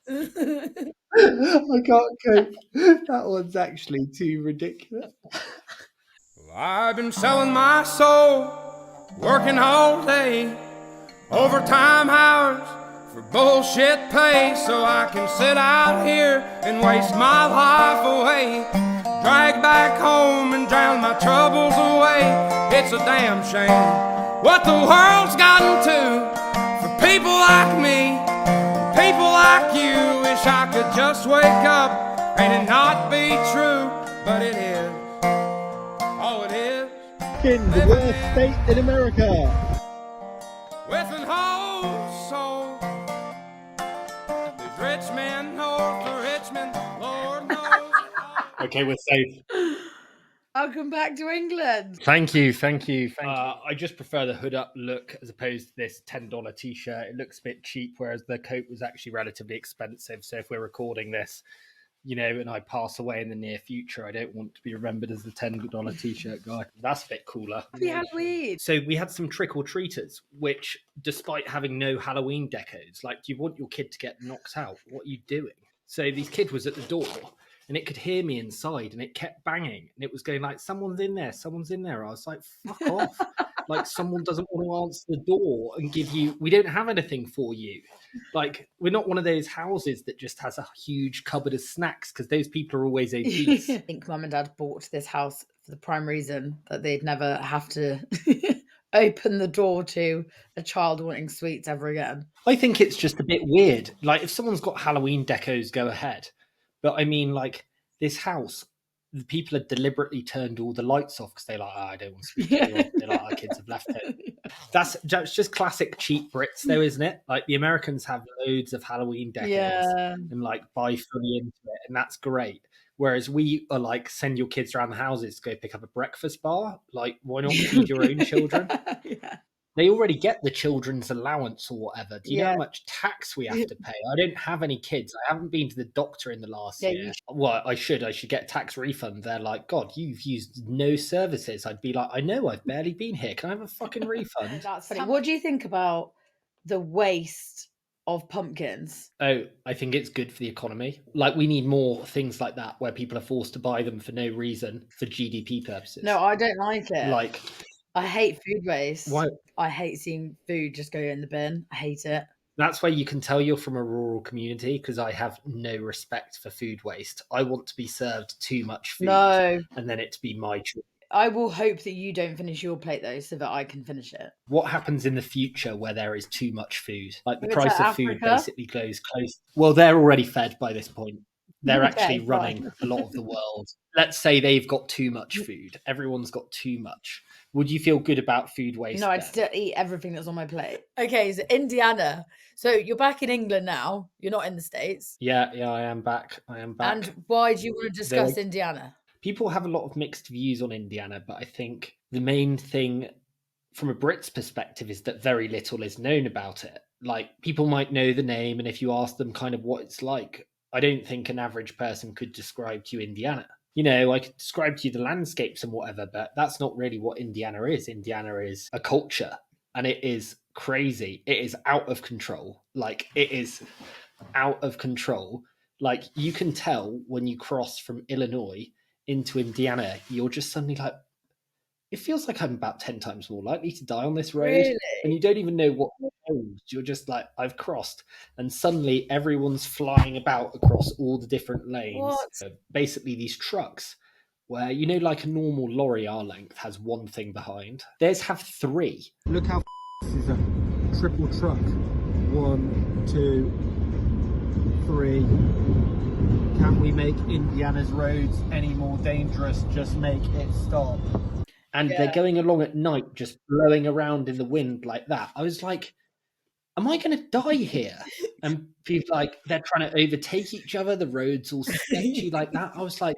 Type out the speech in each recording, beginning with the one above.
I can't cope. That one's actually too ridiculous. Well, I've been selling my soul, working all day, overtime hours for bullshit pay, so I can sit out here and waste my life away, drag back home and drown my troubles away. It's a damn shame what the world's gotten to for people like me, people like you. Wish I could just wake up and it not be true, but it is. Oh, it is. In the worst state in America. With an whole soul. There's rich men north of Richmond, Lord knows. Okay, we're safe. Welcome back to England. Thank you. I just prefer the hood up look as opposed to this $10 t-shirt. It looks a bit cheap, whereas the coat was actually relatively expensive. So if we're recording this, and I pass away in the near future, I don't want to be remembered as the $10 t-shirt guy. That's a bit cooler. Happy Halloween. So we had some trick-or-treaters, which, despite having no Halloween decos, like, do you want your kid to get knocked out? What are you doing? So this kid was at the door, and it could hear me inside, and it kept banging, and it was going like, someone's in there. I was like, fuck off. Like, someone doesn't want to answer the door and give you, we don't have anything for you. Like, we're not one of those houses that just has a huge cupboard of snacks, because those people are always obese. I think Mum and Dad bought this house for the prime reason that they'd never have to open the door to a child wanting sweets ever again. I think it's just a bit weird. Like, if someone's got Halloween decos, go ahead. But I mean, like, this house, the people had deliberately turned all the lights off because they're like, I don't want to speak to anyone. They're like, our kids have left it. That's just classic cheap Brits, though, isn't it? Like, the Americans have loads of Halloween decos and, like, buy fully into it, and that's great. Whereas we are like, send your kids around the houses to go pick up a breakfast bar. Like, why not feed your own children? They already get the children's allowance or whatever. Do you know how much tax we have to pay? I don't have any kids. I haven't been to the doctor in the last year. Well, I should get a tax refund. They're like, God, you've used no services. I'd be like, I know, I've barely been here. Can I have a fucking refund? That's funny. What do you think about the waste of pumpkins? Oh, I think it's good for the economy. Like, we need more things like that where people are forced to buy them for no reason for GDP purposes. No, I don't like it. Like, I hate food waste. Why? I hate seeing food just go in the bin. I hate it. That's where you can tell you're from a rural community, because I have no respect for food waste. I want to be served too much food, and then it to be my choice. I will hope that you don't finish your plate, though, so that I can finish it. What happens in the future where there is too much food? Like, the price of food basically goes close. Well, they're already fed by this point. They're actually running a lot of the world. Let's say they've got too much food. Everyone's got too much. Would you feel good about food waste? No, I'd still eat everything that's on my plate. Okay, so Indiana. So you're back in England now. You're not in the States. Yeah, I am back. And why do you want to discuss Indiana? People have a lot of mixed views on Indiana, but I think the main thing from a Brit's perspective is that very little is known about it. Like, people might know the name, and if you ask them kind of what it's like, I don't think an average person could describe to you Indiana. I could describe to you the landscapes and whatever, but that's not really what Indiana is. Indiana is a culture, and it is crazy. It is out of control. Like, it is out of control. Like, you can tell when you cross from Illinois into Indiana, you're just suddenly like, it feels like I'm about 10 times more likely to die on this road. Really? And you don't even know what road. You're just like, I've crossed. And suddenly everyone's flying about across all the different lanes. What? Basically, these trucks where, like a normal lorry our length has one thing behind. Theirs have three. Look how this is a triple truck. 1, 2, 3. Can we make Indiana's roads any more dangerous? Just make it stop. And they're going along at night, just blowing around in the wind like that. I was like, am I going to die here? And people, like, they're trying to overtake each other. The road's all sketchy like that. I was like,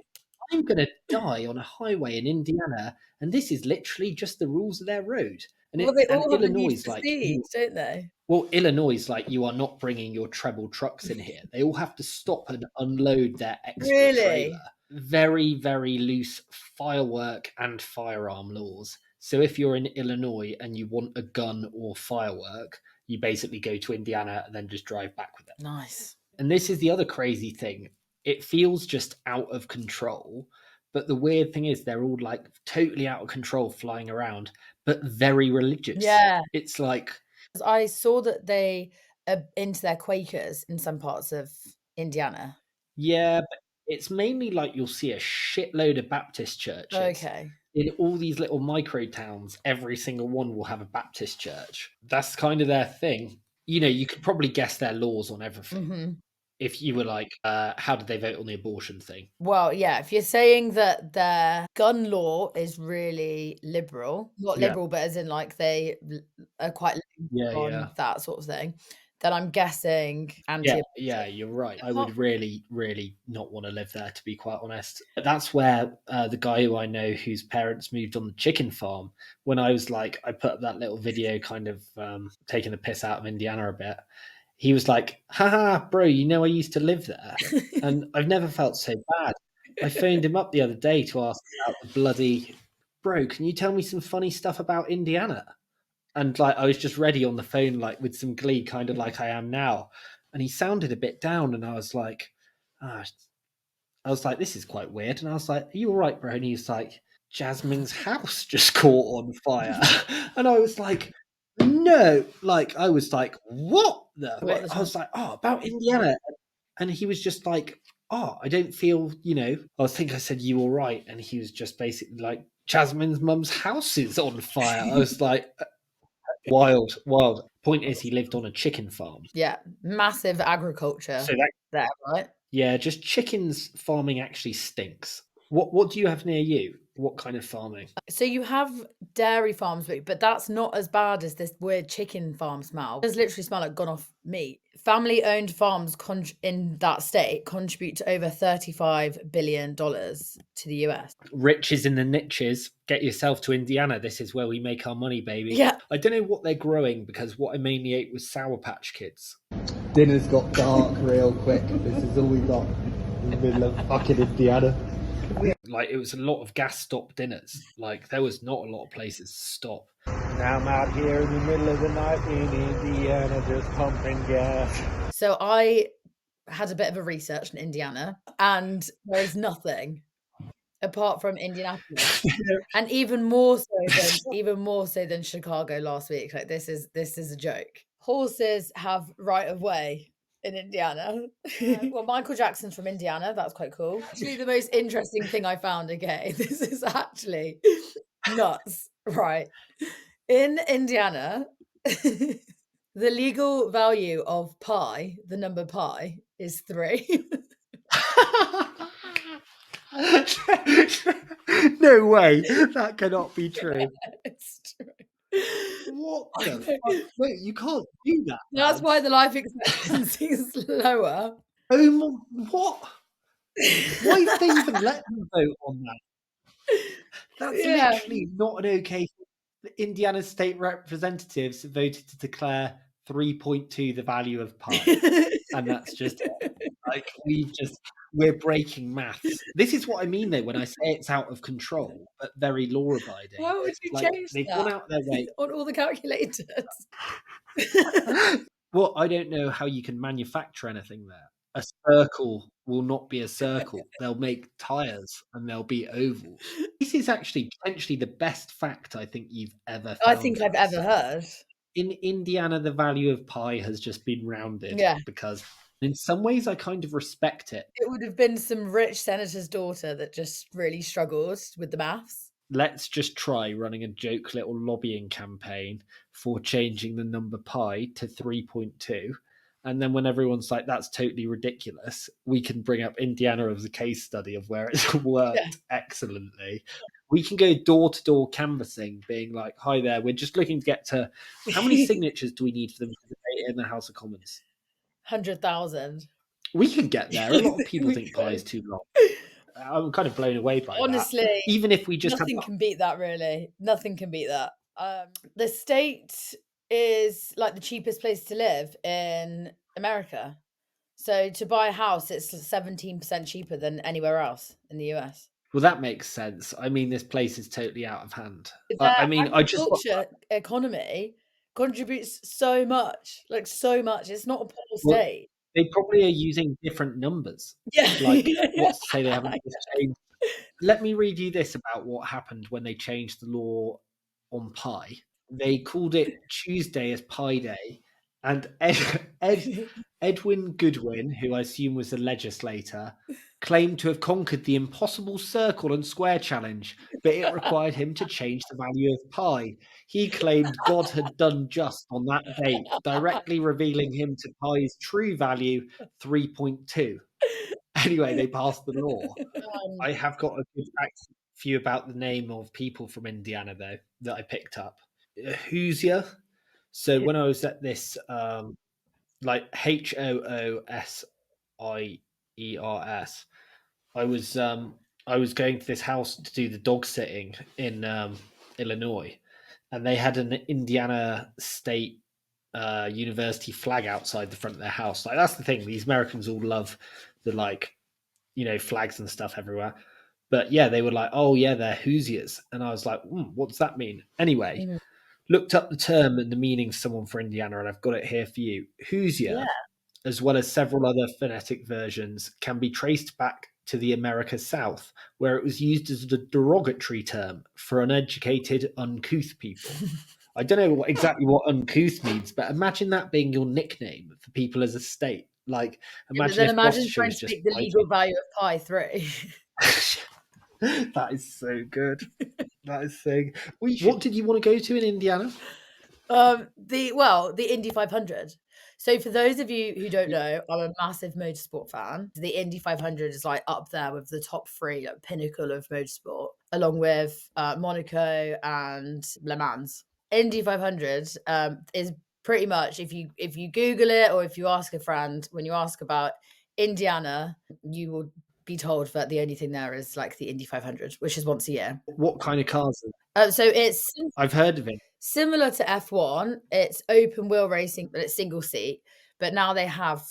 I'm going to die on a highway in Indiana, and this is literally just the rules of their road. And, Illinois is like, don't they? Well, Illinois is like, you are not bringing your treble trucks in here. They all have to stop and unload their extra trailer. Very, very loose firework and firearm laws. So if you're in Illinois and you want a gun or firework, You basically go to Indiana and then just drive back with it. Nice. And this is the other crazy thing. It feels just out of control. But the weird thing is they're all like totally out of control flying around, but very religious. Yeah. It's like, I saw that they are into their Quakers in some parts of Indiana. yeah, but it's mainly like you'll see a shitload of Baptist churches. Okay. In all these little micro towns, every single one will have a Baptist church. That's kind of their thing. You know, you could probably guess their laws on everything. Mhm. If you were like, how did they vote on the abortion thing? Well, yeah, if you're saying that their gun law is really liberal, not Yeah. liberal, but as in like they are quite Yeah, on yeah. that sort of thing, then I'm guessing Yeah, you're right. I would really, really not want to live there, to be quite honest. That's where the guy who I know whose parents moved on the chicken farm, when I was like, I put up that little video kind of taking the piss out of Indiana a bit. He was like, haha, bro, you know I used to live there. And I've never felt so bad. I phoned him up the other day to ask about the bloody, bro, can you tell me some funny stuff about Indiana? And like I was just ready on the phone, like with some glee, kind of like I am now. And he sounded a bit down, and I was like, this is quite weird. And I was like, are you all right, bro? And he was like, Jasmine's house just caught on fire. And I was like, no, like I was like, what the? I was like, oh, about Indiana. And he was just like, oh, I don't feel, I think I said, you all right? And he was just basically like, Jasmine's mum's house is on fire. I was like, wild. Point is, he lived on a chicken farm. Yeah, massive agriculture. So there, right? Yeah, just chickens farming actually stinks. What do you have near you? What kind of farming? So you have dairy farms, but that's not as bad as this weird chicken farm smell. It does literally smell like gone off meat. Family-owned farms in that state contribute to over $35 billion to the US. Riches in the niches. Get yourself to Indiana. This is where we make our money, baby. Yeah. I don't know what they're growing because what I mainly ate was Sour Patch Kids. Dinner's got dark real quick. This is all we got in the middle of fucking Indiana. Like, it was a lot of gas stop dinners. Like, there was not a lot of places to stop. Now I'm out here in the middle of the night in Indiana just pumping gas. So I had a bit of a research in Indiana, and there's nothing apart from Indianapolis. And even more so than Chicago last week. Like, this is a joke. Horses have right of way in Indiana. Well, Michael Jackson's from Indiana. That's quite cool. Actually, the most interesting thing I found, okay, this is actually nuts, right? In Indiana, the legal value of pi, the number pi, is 3. No way. That cannot be true. It's true. What the fuck? Wait, you can't do that. That's why the life expectancy is lower. Oh my, what? Why did they even let them vote on that? That's literally not an okay thing. The Indiana state representatives voted to declare 3.2 the value of pi. And that's just like we're breaking maths. This is what I mean though when I say it's out of control, but very law abiding. Why would you change they've that? gone out their way on all the calculators? Well, I don't know how you can manufacture anything there. A circle will not be a circle. They'll make tires and they'll be ovals. This is actually potentially the best fact I think you've ever found. I think I've ever heard. In Indiana, the value of pi has just been rounded. Yeah. Because in some ways, I kind of respect it. It would have been some rich senator's daughter that just really struggled with the maths. Let's just try running a joke little lobbying campaign for changing the number pi to 3.2. And then when everyone's like, that's totally ridiculous, we can bring up Indiana as a case study of where it's worked excellently. We can go door-to-door canvassing, being like, hi there, we're just looking to get to... How many signatures do we need for them to debate in the House of Commons? 100,000. We can get there. A lot of people think pi is too long. I'm kind of blown away by Honestly, that. Even if we just nothing can beat that, really. Nothing can beat that. The state is like the cheapest place to live in America. So to buy a house, it's 17% cheaper than anywhere else in the US. Well, that makes sense. I mean, this place is totally out of hand. I mean, agriculture economy contributes so much, like so much. It's not a poor Well, state. they probably are using different numbers. Yeah. Like, what's to say they haven't just changed? Let me read you this about what happened when they changed the law on pie. They called it Tuesday as Pie Day, and Edwin Goodwin, who I assume was the legislator, claimed to have conquered the impossible circle and square challenge, but it required him to change the value of pi. He claimed God had done just on that date, directly revealing him to pi's true value, 3.2. Anyway, they passed the law. I have got a good fact for you about the name of people from Indiana, though, that I picked up. Hoosier. So when I was at this, like HOOSIERS, I was going to this house to do the dog sitting in Illinois, and they had an Indiana State University flag outside the front of their house. Like, that's the thing; these Americans all love the, like, you know, flags and stuff everywhere. But yeah, they were like, "Oh yeah, they're Hoosiers," and I was like, "What does that mean?" Anyway, looked up the term and the meaning someone for Indiana, and I've got it here for you. Hoosier, as well as several other phonetic versions, can be traced back to the America South, where it was used as a derogatory term for uneducated, uncouth people. I don't know exactly what uncouth means, but imagine that being your nickname for people as a state. Like, imagine if imagine Gloucestershire trying was to just speak the legal value of pi 3. That is so good. That is so good. What did you want to go to in Indiana? The Indy 500. So for those of you who don't know, I'm a massive motorsport fan. The Indy 500 is like up there with the top 3, like pinnacle of motorsport, along with Monaco and Le Mans. Indy 500 is pretty much, if you Google it or if you ask a friend, when you ask about Indiana, you will be told that the only thing there is like the Indy 500, which is once a year. What kind of cars? So it's I've heard of it. Similar to F1, it's open wheel racing, but it's single seat. But now they have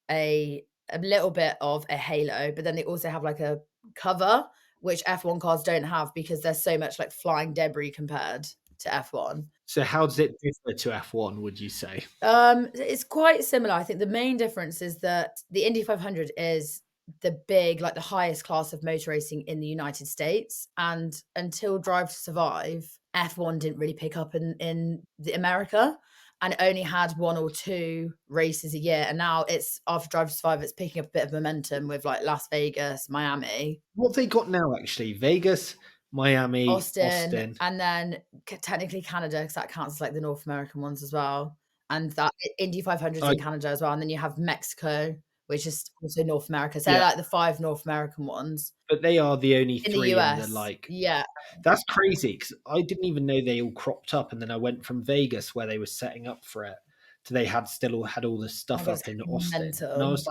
a little bit of a halo, but then they also have like a cover, which F1 cars don't have because there's so much like flying debris compared to F1. So how does it differ to F1, would you say? It's quite similar. I think the main difference is that the Indy 500 is the big, like the highest class of motor racing in the United States. And until Drive to Survive, F1 didn't really pick up in America, and it only had 1 or 2 races a year. And now it's, after Drive to Survive, it's picking up a bit of momentum with like Las Vegas, Miami. What have they got now, actually? Vegas, Miami, Austin. And then technically Canada, because that counts as like the North American ones as well. And that Indy 500 is in Canada as well. And then you have Mexico, which is also North America. So they're like the 5 North American ones. But they are the only 3 in the US. In the, like, yeah. That's crazy, because I didn't even know they all cropped up. And then I went from Vegas, where they were setting up for it, to they had all this stuff up in Austin. And I was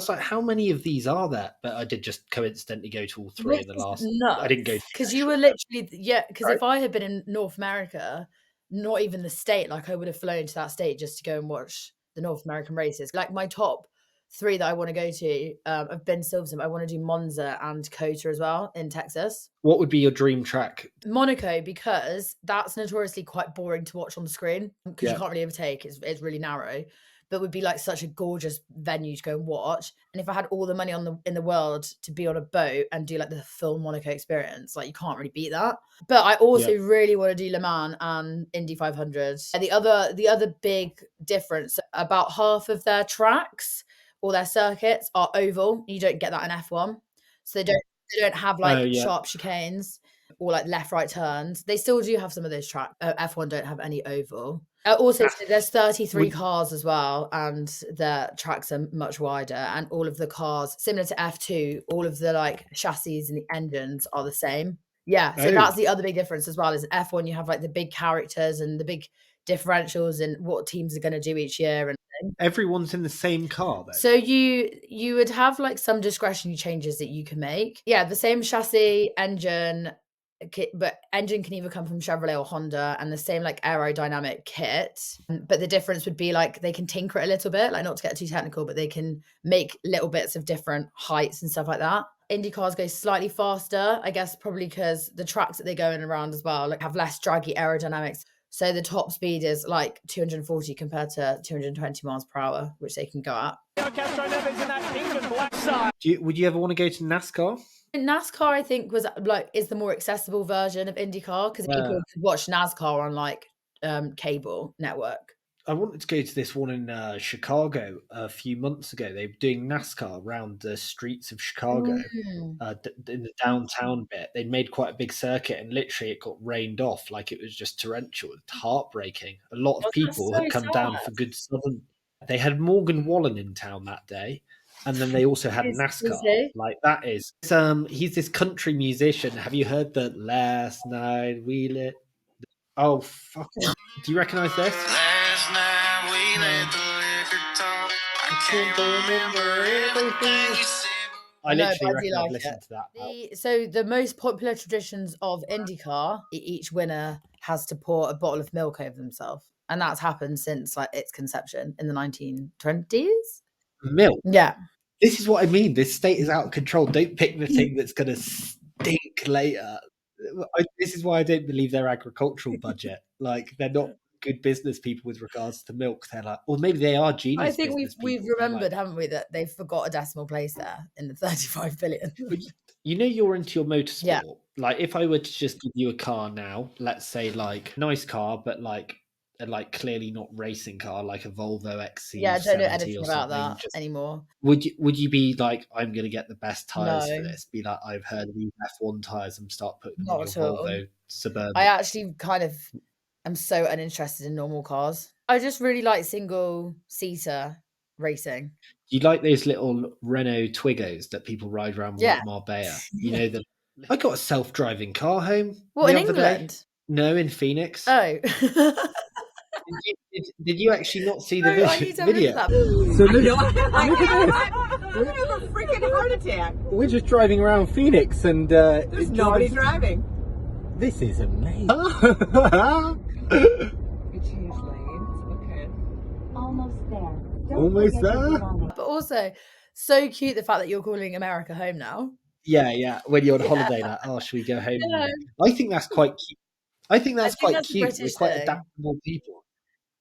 like, how many of these are there? But I did just coincidentally go to all 3 of the last. I didn't go because you were literally because if I had been in North America, not even the state, like I would have flown to that state just to go and watch the North American races. Like my top 3 that I want to go to, I've been Silverstone. I want to do Monza and COTA as well in Texas. What would be your dream track? Monaco, because that's notoriously quite boring to watch on the screen because you can't really overtake. It's really narrow, but would be like such a gorgeous venue to go and watch. And if I had all the money in the world to be on a boat and do like the full Monaco experience, like you can't really beat that. But I also really want to do Le Mans and Indy 500. And the other big difference, about half of their tracks or their circuits are oval. You don't get that in F1. So they don't have like sharp chicanes or like left, right turns. They still do have some of those tracks. F1 don't have any oval. Also, there's 33 cars as well, and the tracks are much wider. And all of the cars, similar to F2, all of the like chassis and the engines are the same. Yeah, so that's the other big difference as well. Is F1 you have like the big characters and the big differentials and what teams are going to do each year, and everyone's in the same car though. So you would have like some discretionary changes that you can make. Yeah, the same chassis, engine, but engine can either come from Chevrolet or Honda, and the same like aerodynamic kit. But the difference would be like they can tinker it a little bit, like not to get too technical, but they can make little bits of different heights and stuff like that. Indy cars go slightly faster, I guess, probably because the tracks that they go in around as well like have less draggy aerodynamics. So the top speed is like 240 compared to 220 miles per hour, which they can go at. Would you ever want to go to NASCAR? NASCAR, I think, is the more accessible version of IndyCar because people could watch NASCAR on like cable network. I wanted to go to this one in Chicago a few months ago. They were doing NASCAR around the streets of Chicago, in the downtown bit. They made quite a big circuit, and literally it got rained off like it was just torrential. It's heartbreaking. A lot of people had come down for good southern. They had Morgan Wallen in town that day, and then they also had NASCAR. Like that is, he's this country musician. Have you heard the Last Night We Lit? Oh fuck! Do you recognise this? Last night we let the liquor talk. I can't remember everything you said. I literally reckon I've listened to that. So the most popular traditions of IndyCar, each winner has to pour a bottle of milk over themselves, and that's happened since like its conception in the 1920s. Milk. Yeah. This is what I mean. This state is out of control. Don't pick the thing that's going to stink later. This is why I don't believe their agricultural budget. Like they're not good business people with regards to milk. They're like, or maybe they are genius. I think we've remembered, haven't we, that they've forgot a decimal place there in the 35 billion. You know, you're into your motorsport. Yeah. Like if I were to just give you a car now, let's say like nice car, but like clearly not racing car, like a Volvo XC. Yeah, I don't know anything about that anymore. Would you be like, I'm going to get the best tires for this? Be like, I've heard of these F1 tires and start putting them on your Volvo Suburban. I actually kind of am so uninterested in normal cars. I just really like single-seater racing. Do you like those little Renault Twigos that people ride around with Marbella? You know, I got a self-driving car home. What, in England? No, in Phoenix. Oh. Did you actually not see the video? So I have a freaking heart attack. We're just driving around Phoenix and there's nobody driving. This is amazing. We change lanes. Okay. Almost there. Almost there. But also, so cute the fact that you're calling America home now. Yeah. When you're on holiday, like, oh, should we go home? Yeah. I think that's quite cute. I think that's quite cute. We're quite adaptable people.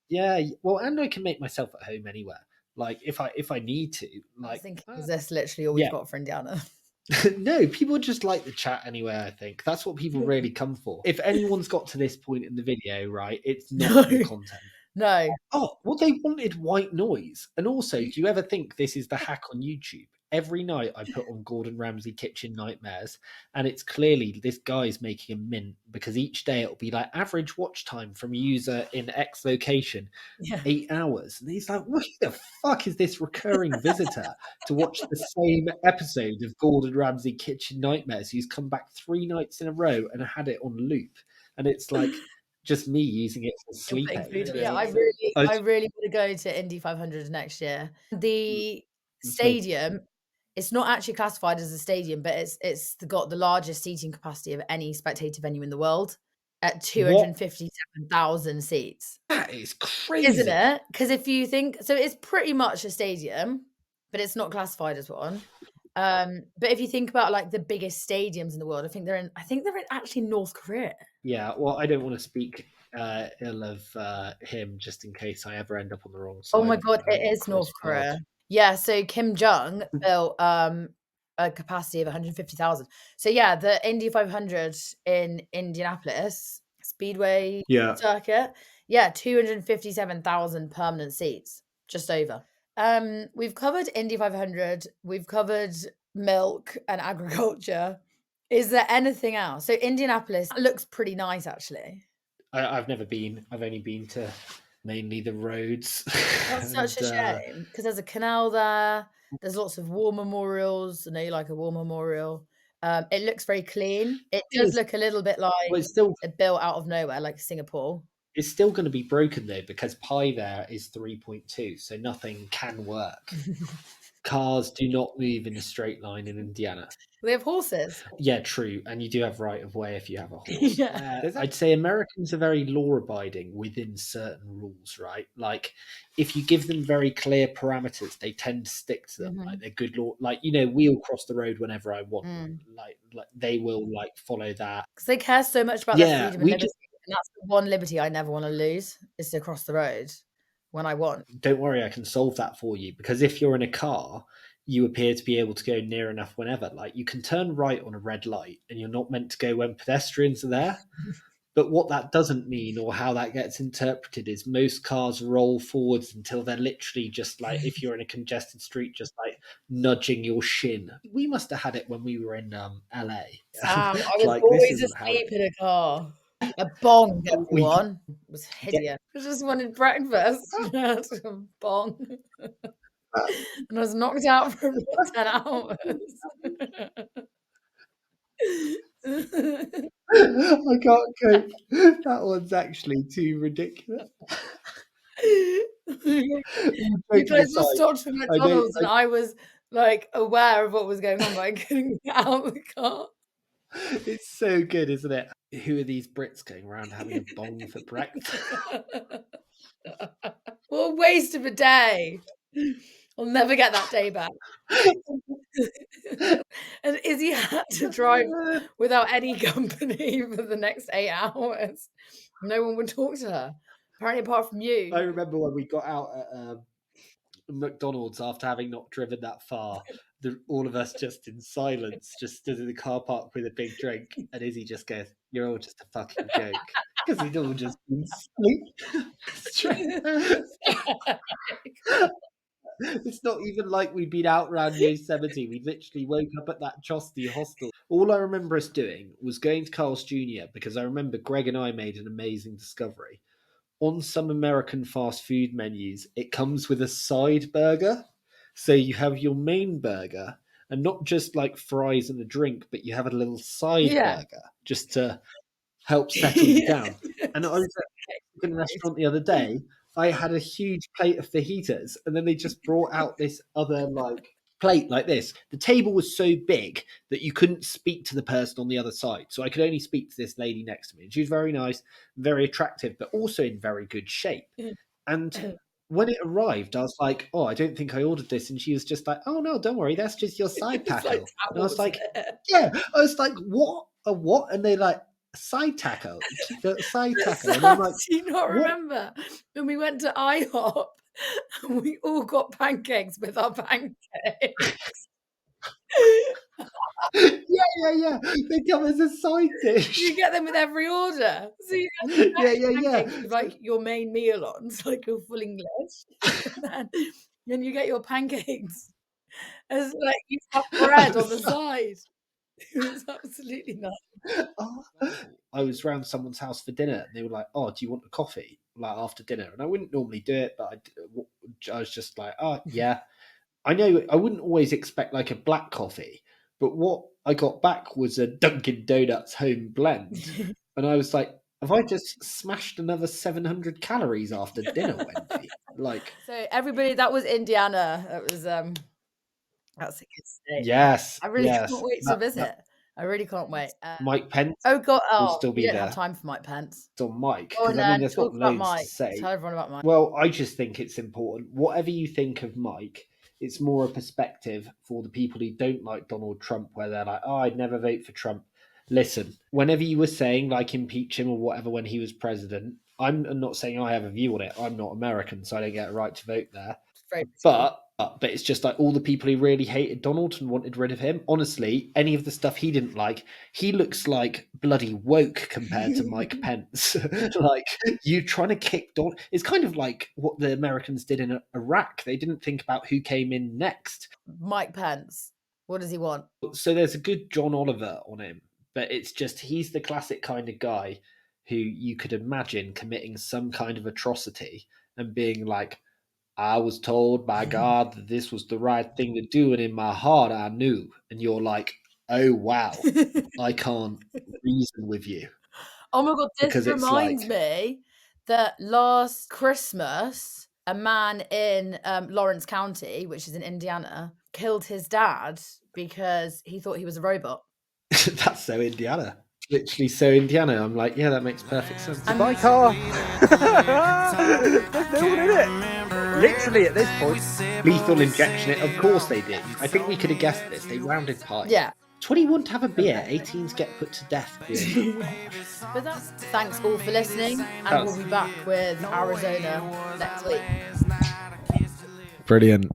Yeah, well, and I can make myself at home anywhere. Like if I need to. Like, I think is this literally all we've got for Indiana? No, people just like the chat anyway. I think that's what people really come for. If anyone's got to this point in the video, right, it's not the content. No. Oh, well, they wanted white noise. And also, do you ever think this is the hack on YouTube? Every night I put on Gordon Ramsay Kitchen Nightmares, and it's clearly this guy's making a mint because each day it'll be like average watch time from user in X location, 8 hours. And he's like, what the fuck is this recurring visitor to watch the same episode of Gordon Ramsay Kitchen Nightmares who's come back 3 nights in a row and had it on loop? And it's like just me using it for sleep. Yeah, I really want to go to Indy 500 next year. The stadium, it's not actually classified as a stadium, but it's got the largest seating capacity of any spectator venue in the world at 257,000 seats. That is crazy, isn't it? Because if you think so, it's pretty much a stadium, but it's not classified as one. But if you think about like the biggest stadiums in the world, I think they're in actually North Korea. Yeah, well, I don't want to speak ill of him just in case I ever end up on the wrong side. Oh my god, it is North Korea. Yeah, so Kim Jong built a capacity of 150,000. So yeah, the Indy 500 in Indianapolis Speedway circuit, 257,000 permanent seats, just over. We've covered Indy 500, we've covered milk and agriculture. Is there anything else? So Indianapolis looks pretty nice, actually. I've never been. I've only been to mainly the roads. That's such a shame because there's a canal there. There's lots of war memorials. I know you like a war memorial. It looks very clean. It does look a little bit like it's still built out of nowhere, like Singapore. It's still going to be broken though because pi there is 3.2, so nothing can work. Cars do not move in a straight line in Indiana. They have horses. Yeah, true. And you do have right of way if you have a horse. I'd say Americans are very law-abiding within certain rules, right? Like, if you give them very clear parameters, they tend to stick to them. Like, they're good law. Like, we'll cross the road whenever I want. Like they will, follow that. Because they care so much about their freedom and liberty. And that's the one liberty I never want to lose, is to cross the road when I want. Don't worry, I can solve that for you. Because if you're in a car, you appear to be able to go near enough whenever. Like, you can turn right on a red light, and you're not meant to go when pedestrians are there. But what that doesn't mean, or how that gets interpreted, is most cars roll forwards until they're literally just like, if you're in a congested street, just like nudging your shin. We must have had it when we were in LA. Sam, I was Like, this always isn't how asleep it- in a car. A bong, We- everyone. It was hideous. I just wanted breakfast. A bong. And I was knocked out for about 10 hours. I can't cope. That one's actually too ridiculous. You guys just stopped for McDonald's and I was like aware of what was going on, but I couldn't get out of the car. It's so good, isn't it? Who are these Brits going around having a bong for breakfast? What a waste of a day. I'll never get that day back. And Izzy had to drive without any company for the next 8 hours. No one would talk to her. Apparently, apart from you. I remember when we got out at McDonald's after having not driven that far, all of us just in silence just stood in the car park with a big drink, and Izzy just goes, "You're all just a fucking joke," because we'd all just been asleep. It's not even like we'd been out around Yosemite. We literally woke up at that Chosty hostel. All I remember us doing was going to Carl's Jr. because I remember Greg and I made an amazing discovery. On some American fast food menus, it comes with a side burger. So you have your main burger and not just like fries and a drink, but you have a little side burger just to help settle you down. And I was at a restaurant the other day. I had a huge plate of fajitas, and then they just brought out this other like plate like this. The table was so big that you couldn't speak to the person on the other side. So I could only speak to this lady next to me. And she was very nice, very attractive, but also in very good shape. And when it arrived, I was like, "Oh, I don't think I ordered this." And she was just like, "Oh, no, don't worry. That's just your side taco." Like and I was like, "Yeah." I was like, "What? A what?" And they're like, "Side taco." Side taco. And I'm like, do you not remember when we went to IHOP and we all got pancakes with our pancakes? Yeah. They come as a side dish. You get them with every order. So you Yeah. with like your main meal on, it's like you're full English. And then you get your pancakes as like you have bread on the side. It was absolutely nuts. I was round someone's house for dinner, and they were like, "Oh, do you want a coffee like after dinner?" And I wouldn't normally do it, but I was just like, "Oh, yeah." I know I wouldn't always expect like a black coffee, but what I got back was a Dunkin' Donuts home blend, and I was like, "Have I just smashed another 700 calories after dinner, Wendy?" Like, so everybody, that was Indiana. That was that's a good state. yes, I really yes, can't wait to visit. I really can't wait. Mike Pence. Oh God! will still be you don't there. have time for Mike Pence. On Mike, Go on, because I mean, there's talk not about loads Mike. to say. Tell everyone about Mike. Well, I just think it's important. Whatever you think of Mike, it's more a perspective for the people who don't like Donald Trump, where they're like, "Oh, I'd never vote for Trump." Listen, whenever you were saying like impeach him or whatever when he was president, I'm not saying I have a view on it. I'm not American, so I don't get a right to vote there. But it's just like all the people who really hated Donald and wanted rid of him. Honestly, any of the stuff he didn't like, he looks like bloody woke compared to Mike Pence. Like, you trying to kick Donald. It's kind of like what the Americans did in Iraq. They didn't think about who came in next. Mike Pence. What does he want? So there's a good John Oliver on him, but it's just he's the classic kind of guy who you could imagine committing some kind of atrocity and being like, "I was told by God that this was the right thing to do, and in my heart I knew." And you're like, "Oh wow, I can't reason with you." Oh my God, this Because it's reminds like- me that last Christmas, a man in Lawrence County, which is in Indiana, killed his dad because he thought he was a robot. That's so Indiana. Literally so Indiana. I'm like, yeah, that makes perfect sense. My car. There's no one in it. Literally at this point. Lethal injection it. Of course they did. I think we could have guessed this. They rounded pie. Yeah. 21 to have a beer, 18 to get put to death. But that's thanks all for listening, and we'll be back with Arizona next week. Brilliant.